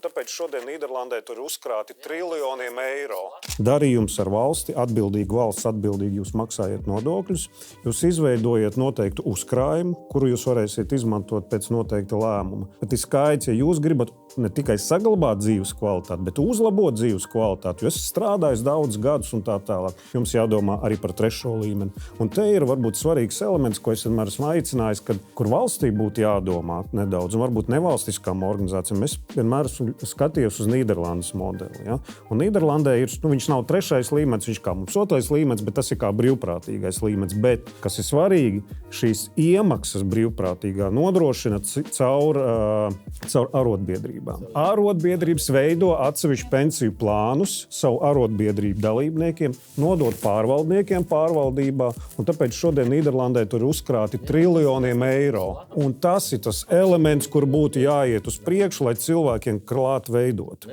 tāpēc šodien Nīderlandē tur uzkrāti triljoniem eiro. Darījums ar valsti, valsts atbildīgi jūs maksājat nodokļus, jūs izveidojat noteiktu uzkrājumu, kuru jūs varēsiet izmantot pēc noteikta lēmuma. Bet ir skaidrs, ja jūs gribat ne tikai saglabāt dzīves kvalitāti, bet uzlabot dzīves kvalitāti, jo esat strādājis daudz gadus un tā tālāk. Jums jādomā arī par trešo līmeni. Un te ir varbūt svarīgs elements, ko es vienmēr esmu aicinājis, kur valstī būtu jādomā nedaudz, un varbūt nevalstiskām organizācijām. Es vienmēr esmu skatījos uz Nīderlandes modeli. Ja? Un Nīderlandē viņš nav trešais līmenis, viņš kā mums otrais līmenis, bet tas ir kā brīvprātīgais līmenis. Bet, kas ir svarīgi, šīs iemaksas brīvprātīgā nodrošina caur arotbiedrībām. Arotbiedrības veido atsevišķu pensiju plānus savu arotbiedrību dalībniekiem, nodot pārvaldniekiem pārvaldībā, un tāpēc šodien Nīderlandē tur uzkrāti triljoniem eiro. Un tas ir tas elements, kur būtu jāiet uz priekšu, lai cilvēkiem klāt veidot.